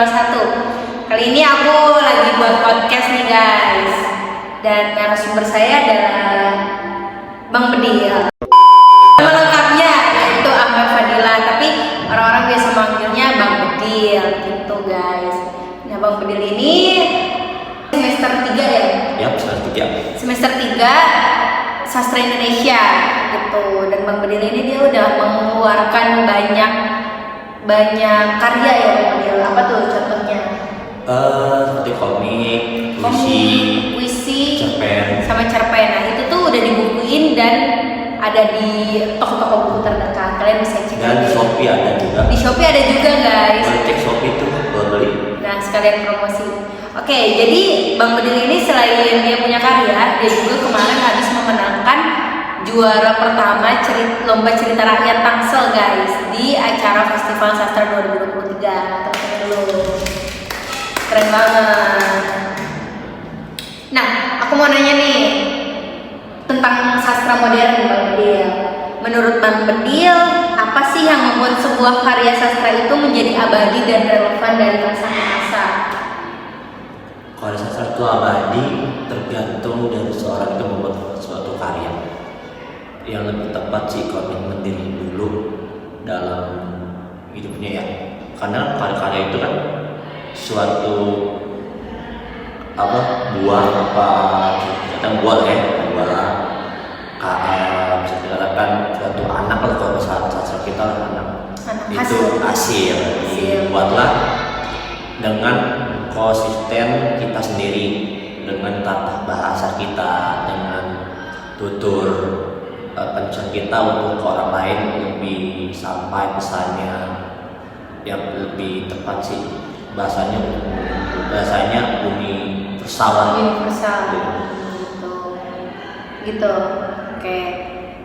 01. Kali ini aku lagi buat podcast nih guys. Dan narasumber saya adalah Bang Bedil. Nama lengkapnya yaitu Ahmad Fadila, tapi orang-orang biasa manggilnya Bang Bedil gitu guys. Nah, Bang Bedil ini semester 3 ya? Ya, semester 3. Semester 3 Sastra Indonesia gitu. Dan Bang Bedil ini dia udah mengeluarkan banyak karya ya Bang Bedil. Apa tuh contohnya? Seperti komik, puisi, cerpen. sama cerpen. Nah, itu tuh udah dibukuin dan ada di toko-toko buku terdekat. Kalian bisa cek. Dan di Shopee ada juga. Di Shopee ada juga guys. Boleh cek Shopee itu buat beli. Nah, sekalian promosi. Oke, jadi Bang Bedil ini selain dia punya karya, dia juga kemarin habis memenangkan juara pertama lomba cerita rakyat Tangsel guys di acara Festival Sastra 2023. Teman-teman dulu. Keren banget. Nah, aku mau nanya nih tentang sastra modern Bang Bedil. Menurut Bang Bedil, apa sih yang membuat sebuah karya sastra itu menjadi abadi dan relevan dari masa ke masa? Kalau sastra itu abadi tergantung dari seorang itu membuat suatu karya. Yang lebih tepat sih komitmen diri dulu dalam hidupnya ya. Karena karya-karya itu kan suatu buah bisa dikatakan suatu anak lah kalau sastra kita lah anak itu hasil dibuatlah dengan konsisten kita sendiri, dengan tata bahasa kita, dengan tutur pencet kita untuk ke orang lain lebih sampai pesannya yang lebih tepat sih, bahasanya universal gitu. Oke.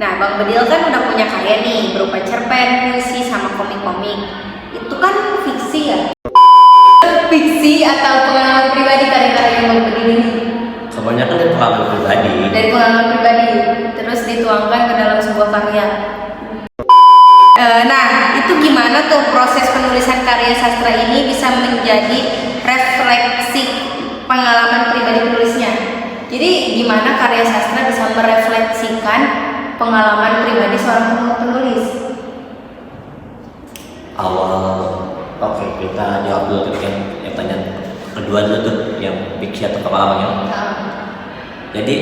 Nah, Bang Bedil kan udah punya karya nih berupa cerpen, puisi, sama komik-komik. Itu kan fiksi ya? Fiksi atau pengalaman pribadi karya-karya Bang Bedil ini? Kebanyakan dari pengalaman pribadi. Dari pengalaman pribadi, terus dituangkan ke dalam sebuah karya. Nah, itu gimana tuh proses penulisan karya sastra ini bisa menjadi refleksi pengalaman pribadi penulisnya? Jadi gimana karya sastra bisa merefleksikan pengalaman pribadi seorang penulis? Oke, kita jawab dulu yang tanya kedua dulu tuh, yang fiksi atau pengalamannya. Jadi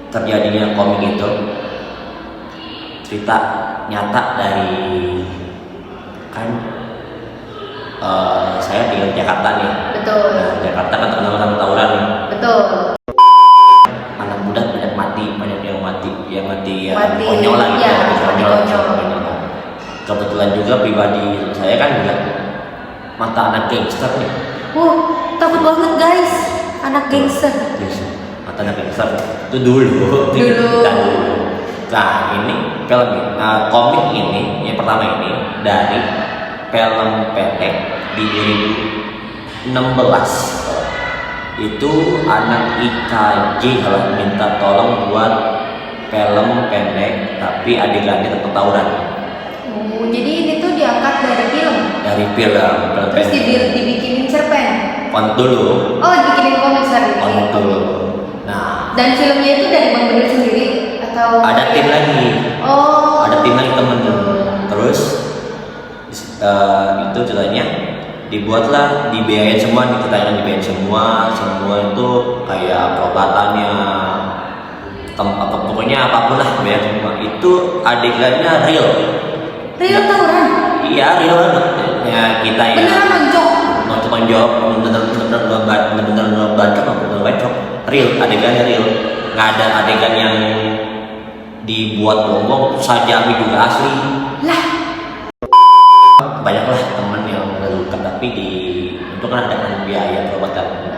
terjadinya komik itu cerita nyata dari saya tinggal di Jakarta nih. Betul. Nah, Jakarta kan terkenal sama tawuran nih. Betul. Anak muda banyak mati ya Konyol lah gitu. Konyol. Kebetulan juga pribadi saya kan juga mata anak gangster nih. Takut banget guys, anak gangster. Mata anak gangster itu dulu. Nah, ini film komik ini yang pertama ini dari film pendek di 2016. Itu anak IKJ kalau minta tolong buat film pendek tapi adegannya tentang tawuran. Jadi ini tuh diangkat dari film. Terus dibikinin cerpen. Komik dulu. Dibikinin komik Komik dulu. Nah, dan filmnya itu dari Bang Bedil sendiri atau ada tim lagi? Ada tim lagi temen. Terus itu ceritanya dibiayain semua, dibiayain semua itu kayak perobatannya, pokoknya apapun lah biaya semua. Itu adegannya real tawuran? Iya, real ya, kita ya beneran nonjok bener-bener bacok real, adegannya real, nggak ada adegan yang dibuat bohong. Sajami juga asli lah. Banyaklah temen yang terluka tapi untuk kan ada biaya perawatan.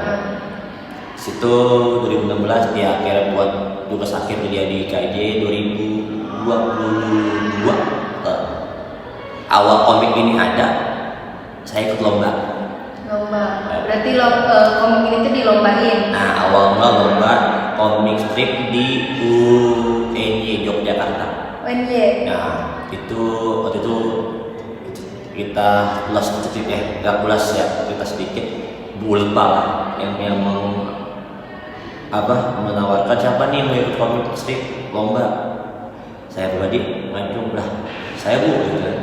Situ 2016 dia akhirnya buat tugas akhir dia di KJ 2022. Awal komik ini ada, saya ikut lomba. Berarti komik ini tuh dilombain. Nah, awalnya lomba komik strip di UNY Yogyakarta. UNY. Nah, itu waktu itu kita ulas sedikit nggak ulas ya, kita sedikit bulat lah yang mau menawarkan siapa nih mau ikut komik strip lomba. Saya pribadi maju lah, saya bu gitu kan.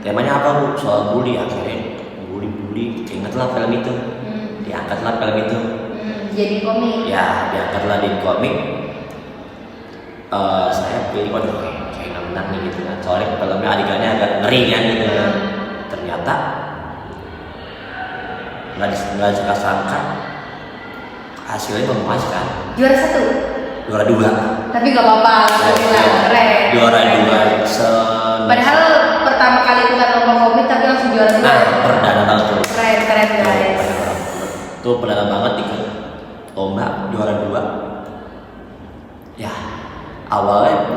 Temanya apa bu? Soal bully. Akhirnya bully ingatlah film itu, diangkatlah film itu jadi komik ya, diangkatlah di komik. Saya pilih waduh kayak nggak menang nih gitu kan, soalnya filmnya adegannya agak ngeri kan gitu kan. Ternyata nggak disangka hasilnya memuaskan. juara 1, juara 2. tapi gak apa-apa, keren. Juara 2 padahal pertama kali ikut lomba komik tapi langsung juara 2. Nah, perdana banget tuh. Keren guys. Tuh perdana banget ikut lomba juara 2. Ya, awalnya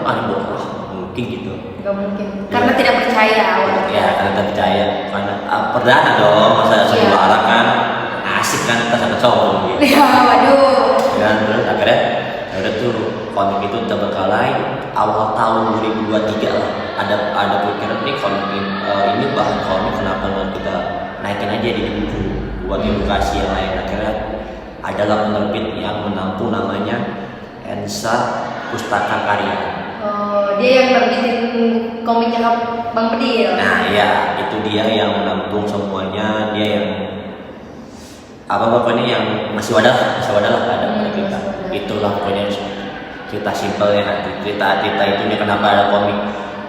mungkin gitu. Gak mungkin. Karena tidak percaya awalnya. Ya, karena tidak percaya. Karena perdana dong, masa juara kan asik kan, kita sangat sombong gitu. Ya, waduh. Dan terus akhirnya udah tuh komik itu terbengkalai awal tahun 2023 lah. Ada pikiran nih komik ini bahan komik kenapa nggak kita naikin aja di buku buat edukasi yang lain. Akhirnya adalah penerbit yang menampung namanya Ensa Pustaka Karya. Oh, dia yang nerbitin komiknya Bang Bedil. Nah ya, itu dia yang menampung semuanya, dia yang pokoknya yang masih wadah lah ada pada kita. Itulah pokoknya cerita simpelnya nanti, cerita itu kenapa ada komik.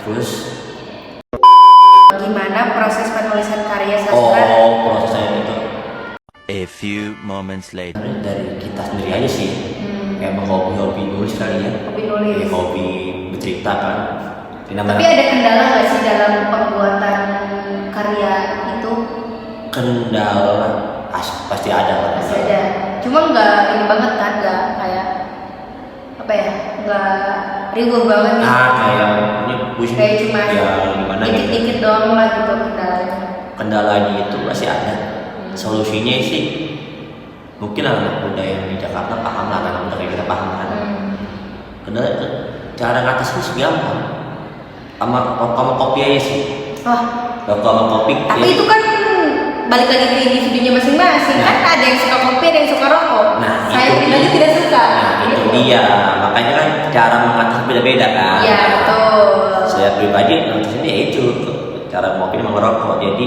Terus gimana proses penulisan karya sastra? Prosesnya itu A few moments later. dari kita sendiri aja sih. Emang hobi nulis kali ya. Hobi nulis. Hobi bercerita kan. Tapi ada kendala nggak sih dalam pembuatan karya itu? Kendala pasti ada lah. Pasti ada. Cuma nggak ini banget kan, nggak kayak nggak riuh banget nih. Kayak ini puisi. Kayak cuma ya gimana gitu. dikit-dikit doang lah gitu kendalanya. Kendalanya itu pasti ada. Solusinya sih mungkin anak muda yang di Jakarta paham lah, anak muda kayak kita paham kan. Kendala cara ngatasin sih gampang. Sama kopi aja sih. Sama kopi. Tapi itu kan balik lagi ke individunya masing-masing. Kan ada yang suka kopi, ada yang suka rokok. Saya pribadi tidak suka. Itu dia. Makanya kan cara mengatasi beda-beda kan. Iya, betul. Saya pribadi ngatasinnya ya itu cara ngopi sama ngerokok. Jadi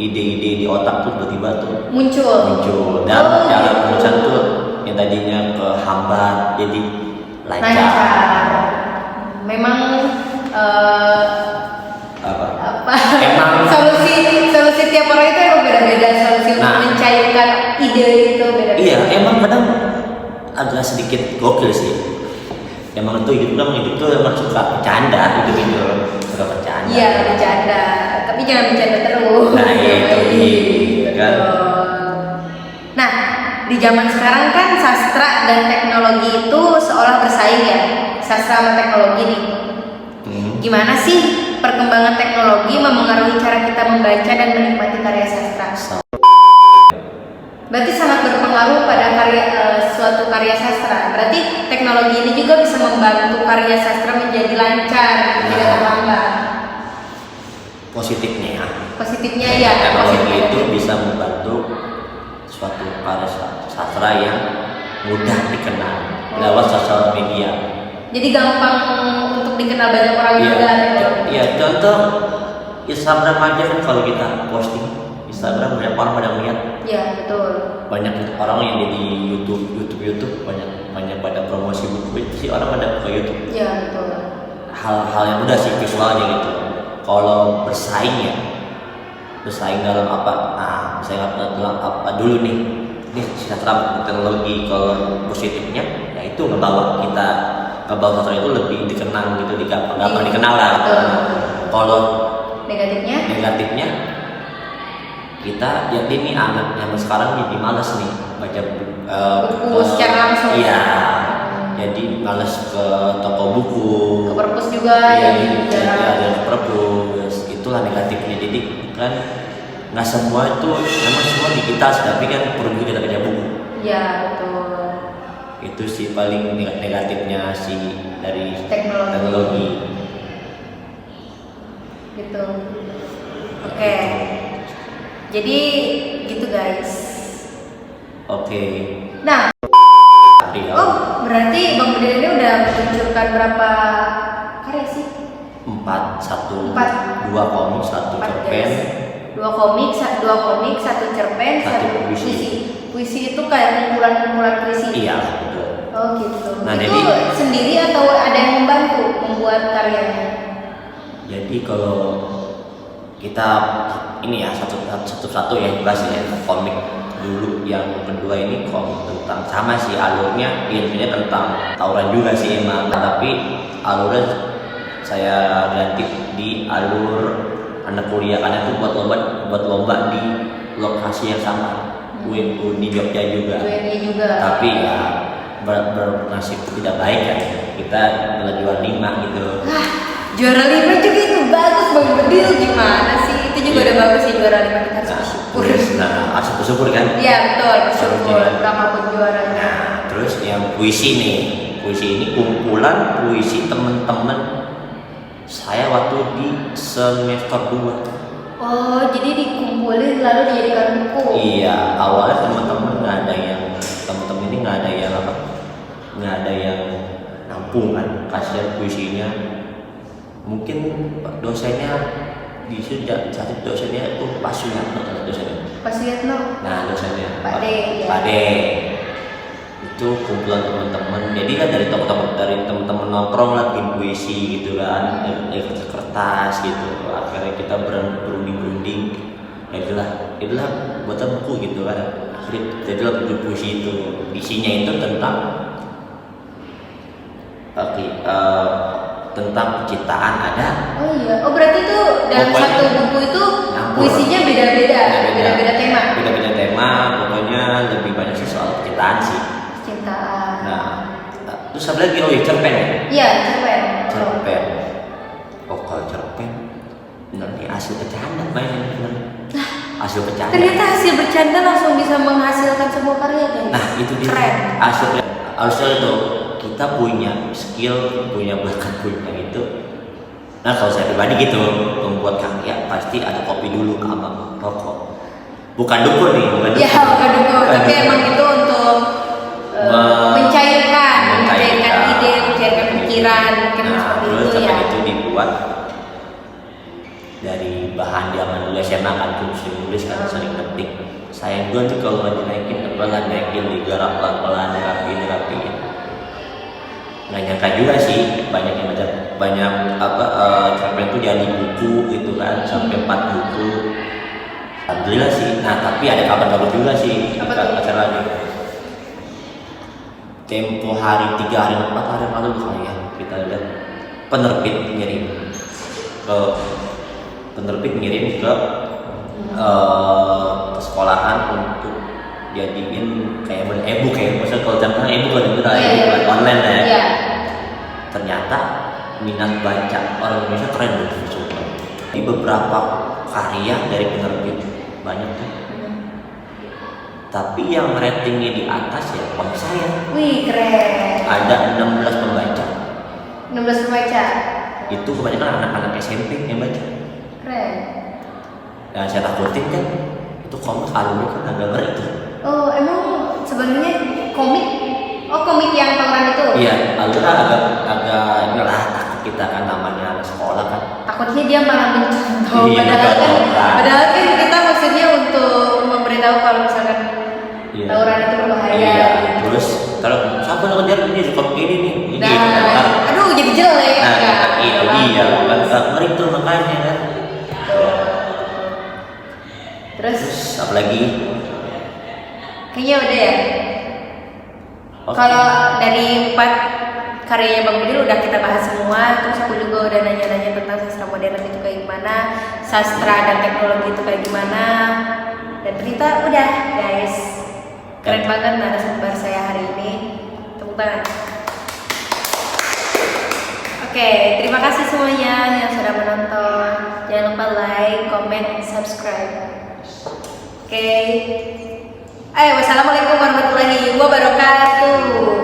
ide-ide di otak tuh tiba-tiba tuh muncul dan cara penulisan tuh yang tadinya kehambat jadi lancar. Memang emang solusi tiap orang itu emang beda-beda, solusi untuk mencairkan ide itu beda-beda. Iya, emang kadang agak sedikit gokil sih. Emang itu hidup tuh emang suka bercanda gitu. Suka bercanda. Iya, bercanda. Tapi jangan bercanda terus. Nah, itu kan. Nah, di zaman sekarang kan sastra dan teknologi itu seolah bersaing ya. Sastra sama teknologi nih. Gimana sih perkembangan teknologi memengaruhi cara kita membaca dan menikmati karya sastra? Berarti sangat berpengaruh pada suatu karya sastra. Berarti teknologi ini juga bisa membantu karya sastra menjadi lancar, tidak terlambat. Positifnya ya. Teknologi itu bisa membantu suatu karya sastra yang mudah dikenal lewat sosial media. Jadi gampang untuk dikenal banyak orang juga. Iya, contoh Instagram aja kan, kalau kita posting Instagram banyak orang pada melihat. Iya, betul. Banyak orang yang di YouTube banyak pada promosi buku itu sih, orang pada ke YouTube. Iya, betul. Hal-hal yang mudah sih visualnya gitu. Kalau bersaing dalam apa? Misalnya dalam apa dulu nih? Ini sastra teknologi. Kalau positifnya, ya itu ngebawa sastra itu lebih dikenal gitu, gampang dikenal lah. Kalau negatifnya kita jadi nih anak yang sekarang jadi malas nih baca buku secara langsung. Iya. Jadi malas ke toko buku. Ke perpus juga. Iya, perpus. Itulah negatifnya. Jadi kan nggak semua itu memang semua digital, tapi kan perlu kita baca buku. Iya, betul. Itu sih paling negatifnya sih dari teknologi. teknologi. Gitu. Oke. Jadi gitu guys. Oke. Nah, Hari oh berarti Bang Bedil ini udah meluncurkan berapa karya sih? 4, 1, Empat. 2 komik, 1 Empat, cerpen. guys. Dua komik, satu cerpen, Satu satu puisi. puisi. Puisi itu kayak kumpulan puisi. Iya, betul. Oh gitu. Nah, itu jadi- sendiri atau ada yang membantu membuat karyanya? Jadi kalau kita ini ya satu-satu ya bahas ya komik dulu, yang kedua ini komik tentang sama sih alurnya intinya tentang tawuran juga sih emang, tapi alurnya saya ganti di alur anak kuliah karena itu buat lomba di lokasi yang sama, UNU di Jogja juga. UNI juga. Tapi ya bernasib tidak baik kan, kita malah juara 5 gitu. Juara 5 juga itu bagus Bang Bedil, gimana sih? Itu juga Iya. udah bagus sih juara 5, kita harus bersyukur. Nah, harus bersyukur kan. Iya betul, bersyukur Harusnya. berapapun juaranya. Nah, terus yang puisi nih, puisi ini kumpulan puisi teman-teman saya waktu di semester 2. Oh, jadi dikumpulin lalu dijadikan buku. Iya, awalnya teman-teman teman-teman ini nggak ada yang nampung kan, kasihan puisinya. Mungkin dosennya di situ satu dosennya itu Pak Suyatno dosennya. Pas lihat no. Nah, dosennya Pak D, ya. Pak D. Itu kumpulan teman-teman. Jadi kan dari teman-teman nongkrong lah bikin puisi gitu kan, dari kertas gitu. Akhirnya kita berunding-berunding. Itulah buatan buku gitu kan. Akhirnya jadilah buku puisi itu. Isinya itu tentang tentang penciptaan ada. Oh iya. Oh berarti itu dalam Pokoknya satu buku itu nyampur. puisinya beda-beda tema. Beda-beda tema, pokoknya lebih banyak sih soal penciptaan sih. Cintaan. Nah, terus apa lagi? Oh iya, cerpen ya? Iya, cerpen. Cerpen. Oh, kalau cerpen nanti hasil bercanda mainnya bener. Hasil bercanda. Ternyata hasil bercanda langsung bisa menghasilkan sebuah karya guys. Nah, itu dia. Keren. Harusnya itu kita punya skill, punya bakat, punya itu. Nah, kalau saya pribadi gitu, membuat karya pasti ada kopi dulu sama rokok. Bukan dukun nih, bukan dukun. Ya, bukan dukun, tapi emang itu untuk mencairkan ide, mencairkan pikiran, mungkin Nah, seperti terus itu ya. cerpen itu dibuat dari bahan zaman dulu SMA kan, tulis kan, sering ketik. Sayang gue tuh kalau lagi naikin digarap pelan-pelan, dirapiin. Nggak nyangka juga sih banyak yang cerpen itu jadi buku gitu kan, sampai 4 buku. Alhamdulillah sih. Nah, tapi ada kabar bagus juga sih Apa tuh? acaranya. Tempo hari 4 hari lalu kali ya, kita lihat penerbit ngirim ke sekolahan untuk jadiin kayak e-book, kayak misalnya kalau zaman e-book kan itu Iya. online ya. Iya. Ternyata minat baca orang Indonesia keren banget sumpah. Di beberapa karya dari penerbit banyak tuh. Tapi yang ratingnya di atas ya komik saya. Wih, keren. Ada 16 pembaca. 16 pembaca. Itu kebanyakan anak-anak SMP yang baca. Keren. Dan saya takutin kan itu komik alumni kan agak ngeri tuh. Oh, emang sebenarnya komik? Oh, komik yang pameran itu? Iya, alumni agak inilah takut kita kan, namanya anak sekolah kan. Takutnya dia malah mencontoh. Iya, Padahal kan kita maksudnya untuk memberitahu kalau misalkan Iya. tawuran itu berbahaya. Iya, gitu. terus kalau siapa yang ngejar ini di komik ini nih, ini Nah, ntar. aduh jadi jelek. Nah, ya. itu dia, bukan ngeri tuh makanya kan. Terus Terus apa lagi? kayaknya udah ya. Oke. Kalau dari 4 karyanya Bang Bedil udah kita bahas semua. Terus aku juga udah nanya-nanya tentang sastra modern itu kayak gimana, sastra dan teknologi itu kayak gimana. Dan ternyata udah guys, keren banget narasumber saya hari ini. Tepuk tangan. Oke, terima kasih semuanya yang sudah menonton. Jangan lupa like, comment, and subscribe. Oke. Wassalamualaikum warahmatullahi wabarakatuh.